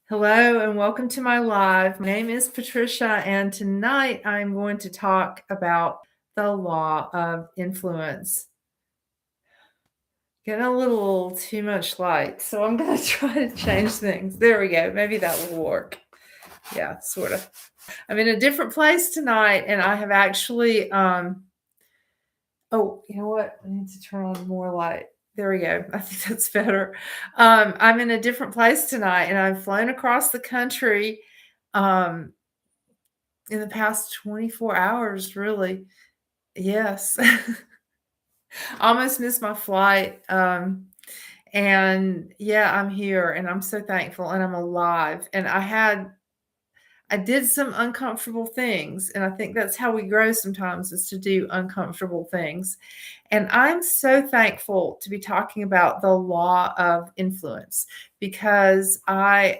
Hello and welcome to my live. My name is Patricia, and tonight I'm going to talk about the law of influence. Getting a little too much light, so I'm going to try to change things. There we go. Maybe that will work. Yeah, sort of. I'm in a different place tonight, and I have actually, oh, you know what? I need to turn on more light. There we go. I think that's better. I'm in a different place tonight, and I've flown across the country. Um, In the past 24 hours, really. Yes. Almost missed my flight, and yeah, I'm here, and I'm so thankful, and I'm alive, and I did some uncomfortable things, and I think that's how we grow sometimes, is to do uncomfortable things, and I'm so thankful to be talking about the law of influence because I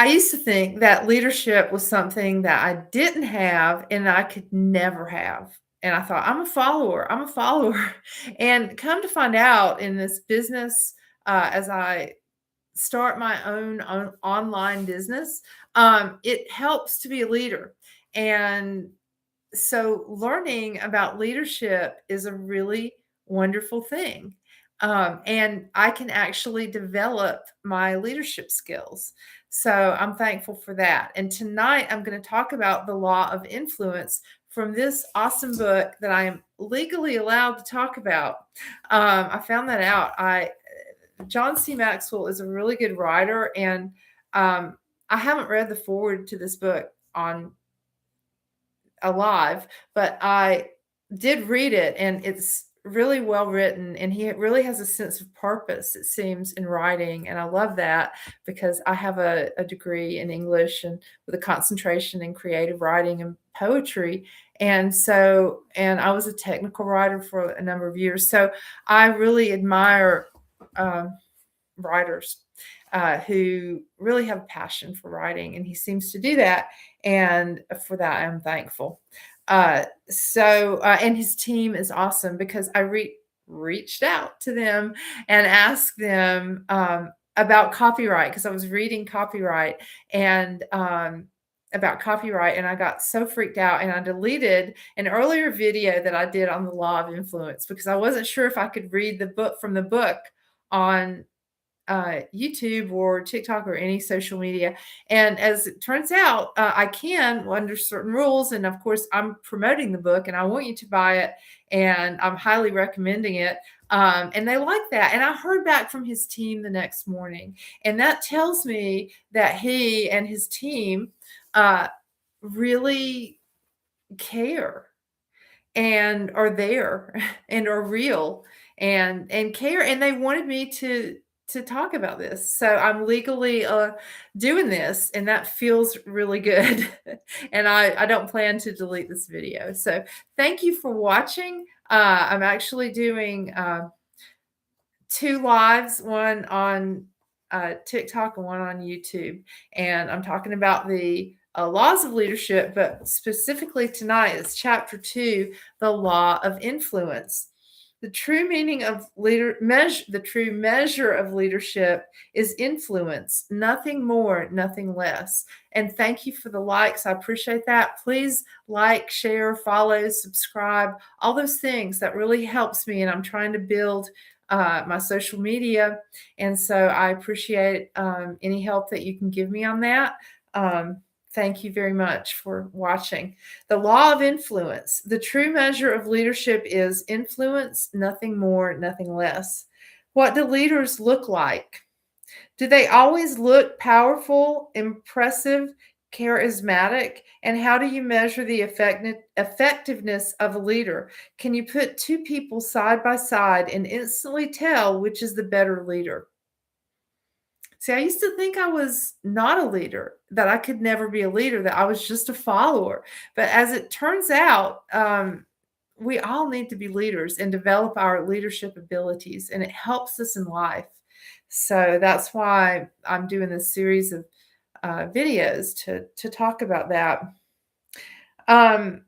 used to think that leadership was something that I didn't have and I could never have. And I thought, I'm a follower. I'm a follower. And come to find out in this business, as I start my own online business, it helps to be a leader. And so learning about leadership is a really wonderful thing. And I can actually develop my leadership skills. So I'm thankful for that. And tonight I'm going to talk about the law of influence from this awesome book that I am legally allowed to talk about. I found that out. John C. Maxwell is a really good writer, and I haven't read the foreword to this book on alive, but I did read it, and it's really well written, and he really has a sense of purpose, it seems, in writing, and I love that because I have a degree in English and with a concentration in creative writing and poetry, and I was a technical writer for a number of years, so I really admire writers who really have a passion for writing, and he seems to do that. And for that, I'm thankful. And his team is awesome because I reached out to them and asked them about copyright because I was reading copyright and about copyright, and I got so freaked out, and I deleted an earlier video that I did on the law of influence because I wasn't sure if I could read the book from the book on YouTube or TikTok or any social media. And as it turns out, I can under certain rules. And of course, I'm promoting the book and I want you to buy it. And I'm highly recommending it. And they like that. And I heard back from his team the next morning. And that tells me that he and his team really care and are there and are real and care, and they wanted me to talk about this, so I'm legally doing this, and that feels really good. And I don't plan to delete this video, so thank you for watching. I'm actually doing two lives, one on TikTok and one on YouTube. And I'm talking about the laws of leadership, but specifically tonight is chapter 2, the law of influence. The true meaning of the true measure of leadership is influence, nothing more, nothing less. And thank you for the likes. I appreciate that. Please like, share, follow, subscribe, all those things. That really helps me. And I'm trying to build my social media. And so I appreciate any help that you can give me on that. Thank you very much for watching. The law of influence. The true measure of leadership is influence, nothing more, nothing less. What do leaders look like? Do they always look powerful, impressive, charismatic? And how do you measure the effectiveness of a leader? Can you put two people side by side and instantly tell which is the better leader? See, I used to think I was not a leader, that I could never be a leader, that I was just a follower. But as it turns out, we all need to be leaders and develop our leadership abilities, and it helps us in life. So that's why I'm doing this series of videos to talk about that. Can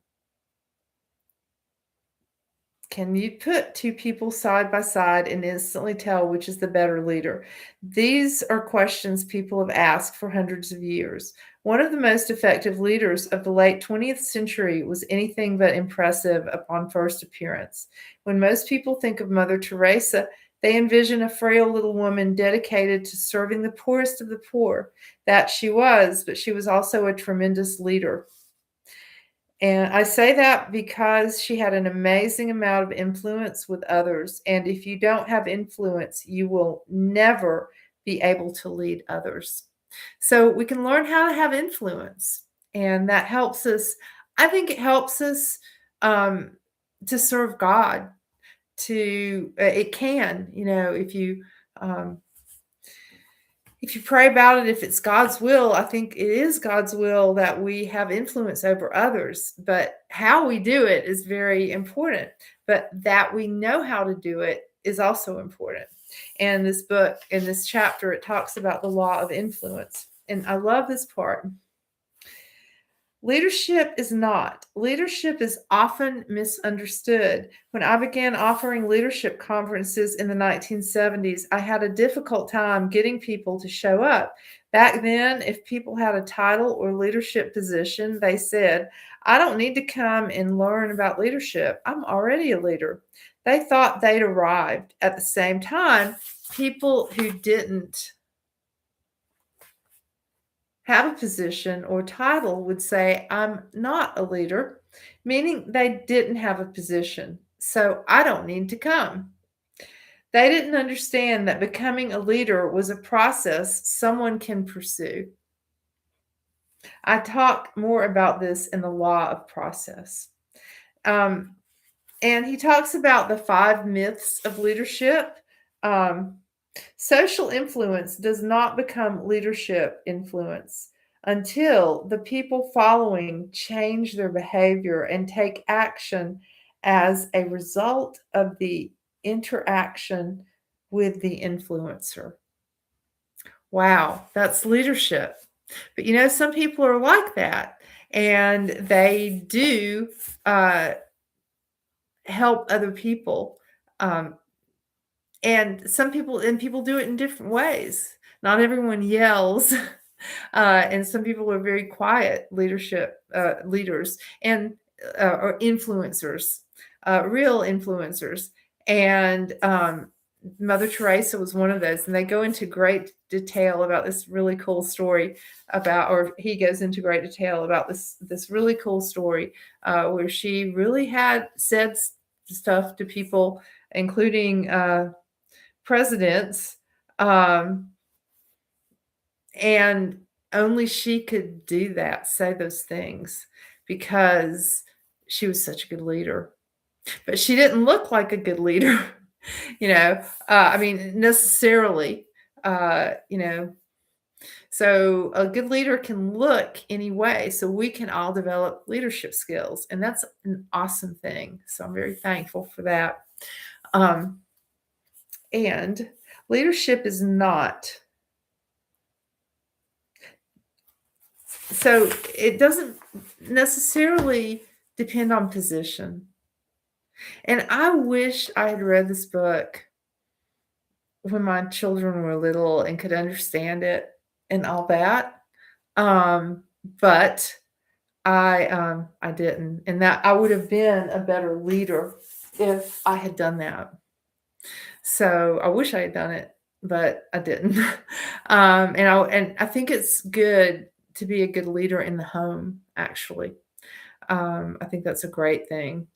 Can you put two people side by side and instantly tell which is the better leader? These are questions people have asked for hundreds of years. One of the most effective leaders of the late 20th century was anything but impressive upon first appearance. When most people think of Mother Teresa, they envision a frail little woman dedicated to serving the poorest of the poor. That she was, but she was also a tremendous leader. And I say that because she had an amazing amount of influence with others. And if you don't have influence, you will never be able to lead others. So we can learn how to have influence. And that helps us. I think it helps us um, to serve God. It can, um, if you pray about it, if it's God's will, I think it is God's will that we have influence over others. But how we do it is very important. But that we know how to do it is also important. And this book, in this chapter, it talks about the law of influence. And I love this part. Leadership is not. Leadership is often misunderstood. When I began offering leadership conferences in the 1970s, I had a difficult time getting people to show up. Back then, if people had a title or leadership position, they said, I don't need to come and learn about leadership. I'm already a leader. They thought they'd arrived. At the same time, people who didn't have a position or title would say, I'm not a leader, meaning they didn't have a position. So I don't need to come. They didn't understand that becoming a leader was a process someone can pursue. I talk more about this in the law of process. And he talks about the 5 myths of leadership. Social influence does not become leadership influence until the people following change their behavior and take action as a result of the interaction with the influencer. Wow, that's leadership. But some people are like that, and they do help other people. And people do it in different ways. Not everyone yells, and some people are very quiet leadership leaders and or influencers, real influencers. And Mother Teresa was one of those, and they go into great detail about this really cool story or he goes into great detail about this really cool story where she really had said stuff to people, including presidents, and only she could do that, say those things, because she was such a good leader. But she didn't look like a good leader, necessarily, So a good leader can look any way. So we can all develop leadership skills, and that's an awesome thing. So I'm very thankful for that. And leadership is not. So it doesn't necessarily depend on position. And I wish I had read this book when my children were little and could understand it and all that. But I didn't. And that I would have been a better leader if I had done that. So I wish I had done it, but I didn't. And I think it's good to be a good leader in the home, actually. I think that's a great thing.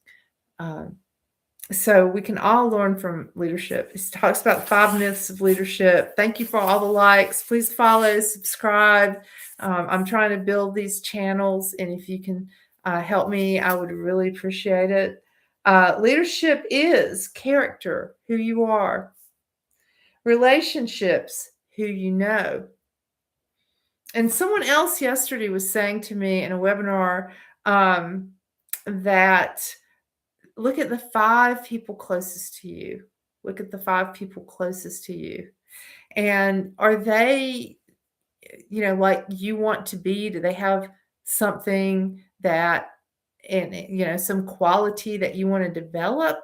So we can all learn from leadership. He talks about 5 myths of leadership. Thank you for all the likes. Please follow, subscribe. I'm trying to build these channels, and if you can help me, I would really appreciate it. Leadership is character, who you are. Relationships, who you know. And someone else yesterday was saying to me in a webinar that look at the 5 people closest to you. Look at the 5 people closest to you. And are they, like you want to be? Do they have something that, and some quality that you want to develop?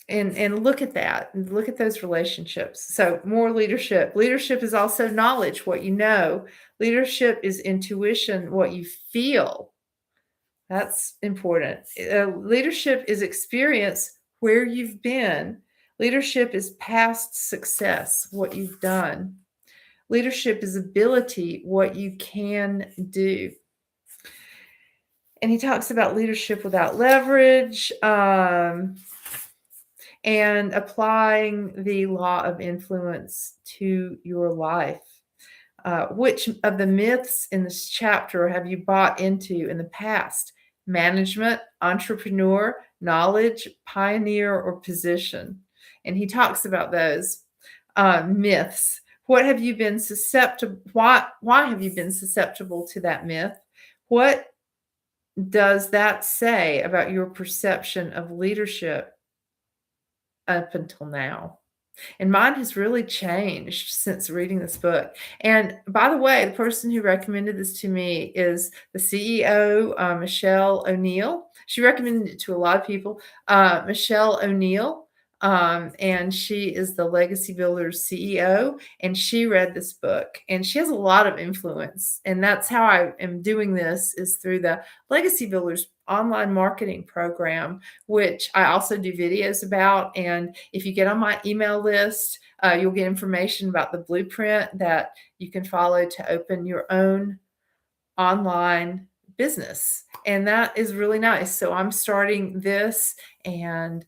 And look at that. Look at those relationships. So more leadership. Leadership is also knowledge, what you know. Leadership is intuition, what you feel. That's important. Leadership is experience, where you've been. Leadership is past success, what you've done. Leadership is ability, what you can do. And he talks about leadership without leverage, and applying the law of influence to your life. Which of the myths in this chapter have you bought into in the past? Management, entrepreneur, knowledge, pioneer, or position? And he talks about those myths. What have you been susceptible? Why have you been susceptible to that myth? What does that say about your perception of leadership up until now? And mine has really changed since reading this book. And by the way, the person who recommended this to me is the CEO, Michelle O'Neill. She recommended it to a lot of people. Michelle O'Neill, and she is the Legacy Builders CEO, and she read this book, and she has a lot of influence. And that's how I am doing this, is through the Legacy Builders online marketing program, which I also do videos about. And if you get on my email list, you'll get information about the blueprint that you can follow to open your own online business. And that is really nice. So I'm starting this, and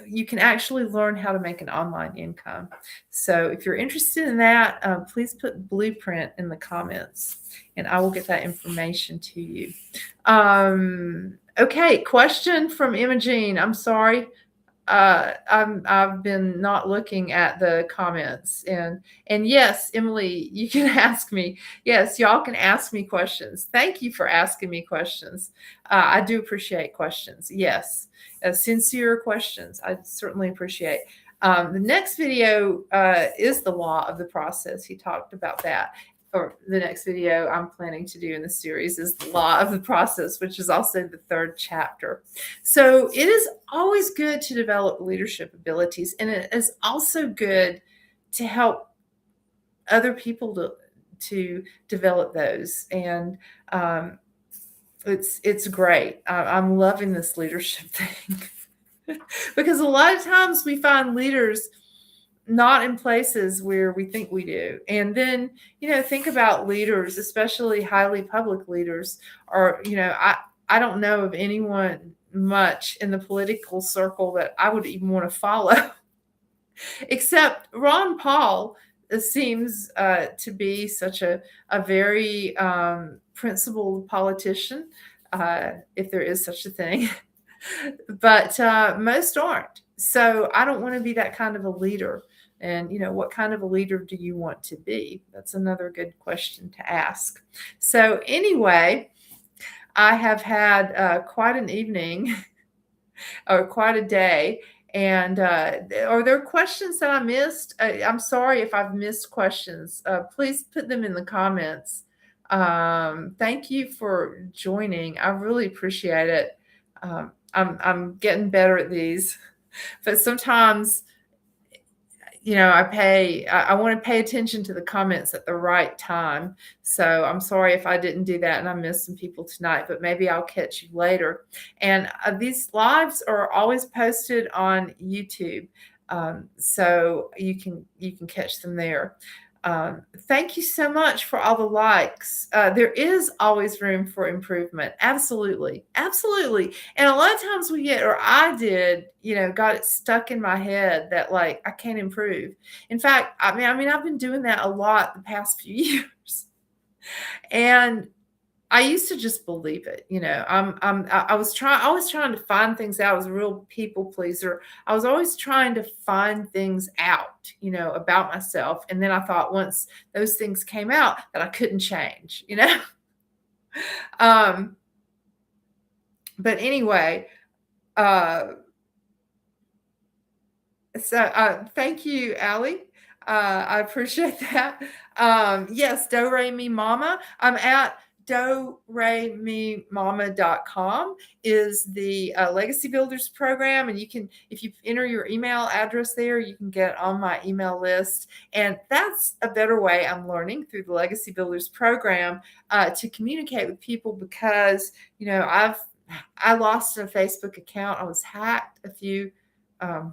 you can actually learn how to make an online income. So if you're interested in that, please put blueprint in the comments, and I will get that information to you. Okay, question from Imogene. I'm sorry. I've been not looking at the comments, and yes, Emily, you can ask me. Yes, y'all can ask me questions. Thank you for asking me questions. I do appreciate questions. Yes, sincere questions. I certainly appreciate. The next video is the law of the process. He talked about that. Or the next video I'm planning to do in the series is the law of the process, which is also the third chapter. So it is always good to develop leadership abilities, and it is also good to help other people to develop those. And it's great. I'm loving this leadership thing because a lot of times we find leaders not in places where we think we do. And then, think about leaders, especially highly public leaders, or, I don't know of anyone much in the political circle that I would even want to follow, except Ron Paul seems to be such a very principled politician, if there is such a thing. But most aren't. So I don't want to be that kind of a leader. And, what kind of a leader do you want to be? That's another good question to ask. So anyway, I have had quite an evening or quite a day. And are there questions that I missed? I'm sorry if I've missed questions. Please put them in the comments. Thank you for joining. I really appreciate it. I'm getting better at these, but sometimes, I want to pay attention to the comments at the right time. So I'm sorry if I didn't do that and I missed some people tonight, but maybe I'll catch you later. And these lives are always posted on YouTube. So you can catch them there. Thank you so much for all the likes. There is always room for improvement. Absolutely. Absolutely. And a lot of times I did, got it stuck in my head that I can't improve. In fact, I mean, I've been doing that a lot the past few years. And I used to just believe it. I was trying to find things out. I was a real people pleaser. I was always trying to find things out, about myself. And then I thought once those things came out that I couldn't change, but anyway, so thank you, Allie. I appreciate that. Yes, Do Re Mi Mama. I'm at doraemimama.com is the Legacy Builders program. And you can, if you enter your email address there, you can get on my email list. And that's a better way, I'm learning through the Legacy Builders program, to communicate with people, because, I lost a Facebook account. I was hacked a few uh,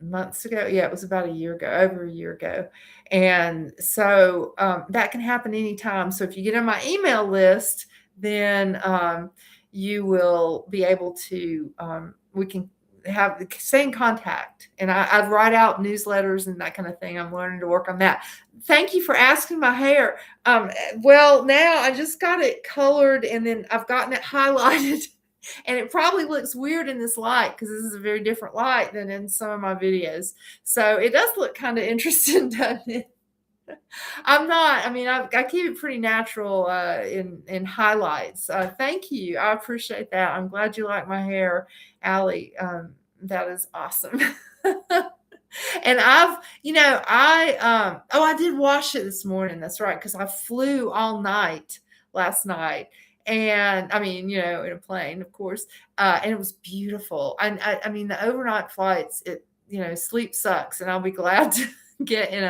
months ago. Yeah, it was about a year ago, over a year ago. And so that can happen anytime. So if you get on my email list, then you will be able to, we can stay in contact. And I write out newsletters and that kind of thing. I'm learning to work on that. Thank you for asking my hair. Well, now I just got it colored and then I've gotten it highlighted. And it probably looks weird in this light because this is a very different light than in some of my videos. So it does look kind of interesting, doesn't it? I'm not. I mean, I keep it pretty natural in highlights. Thank you. I appreciate that. I'm glad you like my hair, Allie. That is awesome. And I did wash it this morning. That's right, because I flew all night last night. And I mean, in a plane, of course, and it was beautiful. And I mean, the overnight flights, sleep sucks, and I'll be glad to get in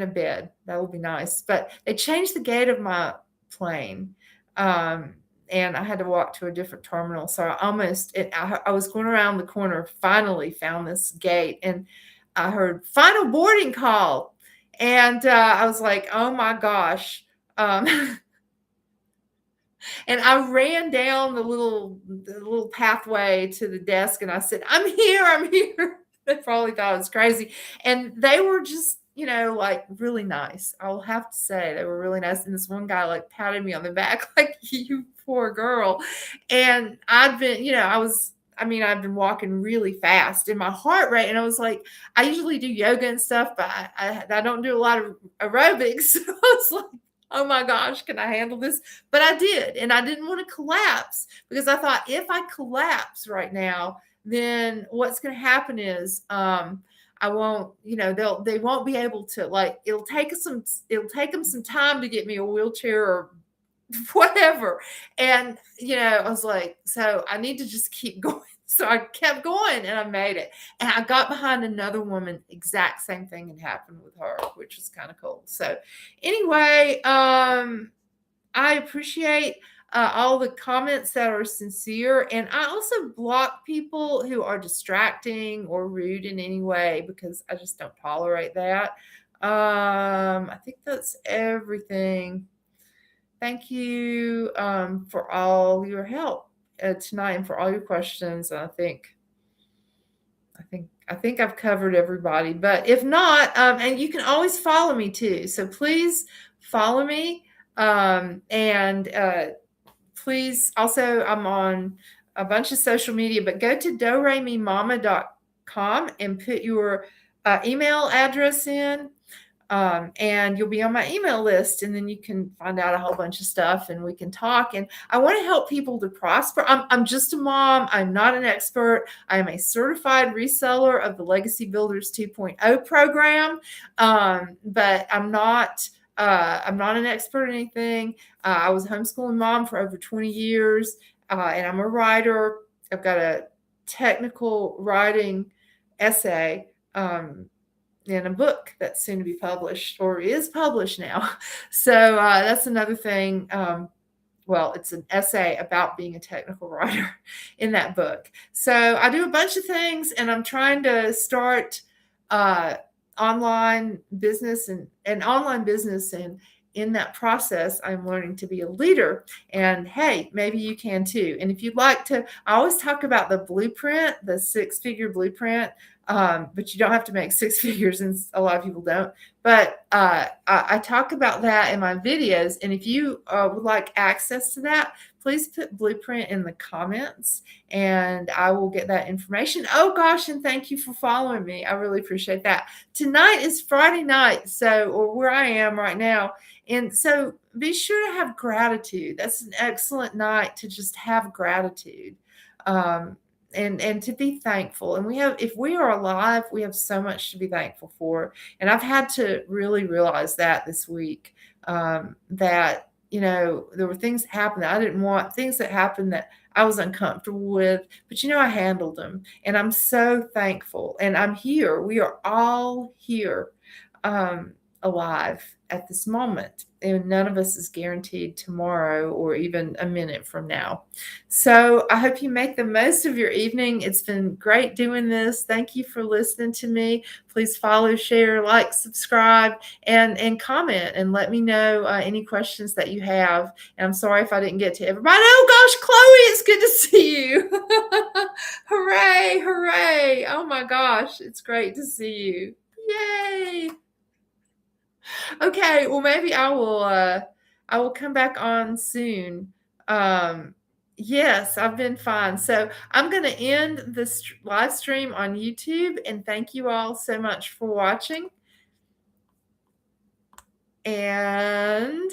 a bed. That will be nice. But they changed the gate of my plane, and I had to walk to a different terminal. So I was going around the corner, finally found this gate, and I heard final boarding call, and I was like, oh my gosh. And I ran down the little pathway to the desk, and I said, I'm here. They probably thought I was crazy. And they were just, like really nice. I'll have to say they were really nice. And this one guy like patted me on the back, like, you poor girl. And I've been walking really fast in my heart rate. And I was like, I usually do yoga and stuff, but I don't do a lot of aerobics. So I was like, oh my gosh, can I handle this? But I did. And I didn't want to collapse, because I thought, if I collapse right now, then what's going to happen is I won't, they won't be able to, like, it'll take them some time to get me a wheelchair or whatever. And, I was like, so I need to just keep going. So I kept going and I made it. And I got behind another woman, exact same thing had happened with her, which was kind of cool. So anyway, I appreciate all the comments that are sincere. And I also block people who are distracting or rude in any way, because I just don't tolerate that. I think that's everything. Thank you for all your help tonight and for all your questions. I think I've covered everybody, but if not, and you can always follow me too. So please follow me, and please also, I'm on a bunch of social media, but go to doraemimama.com and put your email address in. And you'll be on my email list, and then you can find out a whole bunch of stuff and we can talk. And I want to help people to prosper. I'm just a mom. I'm not an expert. I am a certified reseller of the Legacy Builders 2.0 program. But I'm not an expert in anything. I was a homeschooling mom for over 20 years, and I'm a writer. I've got a technical writing essay, in a book that's soon to be published, or is published now. So that's another thing. Well, it's an essay about being a technical writer in that book. So I do a bunch of things, and I'm trying to start online business and online business. And in that process, I'm learning to be a leader. And hey, maybe you can too. And if you'd like to, I always talk about the blueprint, the 6-figure blueprint. But you don't have to make 6 figures, and a lot of people don't. But I talk about that in my videos. And if you would like access to that, please put blueprint in the comments, and I will get that information. Oh gosh, and thank you for following me. I really appreciate that. Tonight is Friday night, or where I am right now. And so be sure to have gratitude. That's an excellent night to just have gratitude. and to be thankful. And if we are alive, we have so much to be thankful for. And I've had to really realize that this week, that, there were things that happened that I didn't want, things that happened that I was uncomfortable with, but I handled them. And I'm so thankful. And I'm here. We are all here, alive at this moment. And none of us is guaranteed tomorrow or even a minute from now. So I hope you make the most of your evening. It's been great doing this. Thank you for listening to me. Please follow, share, like, subscribe, and comment, and let me know any questions that you have. And I'm sorry if I didn't get to everybody. Oh gosh, Chloe, it's good to see you. Hooray, hooray. Oh my gosh, it's great to see you. Yay. Okay, well, maybe I will come back on soon. Um, yes, I've been fine. So I'm gonna end this live stream on YouTube, and thank you all so much for watching. And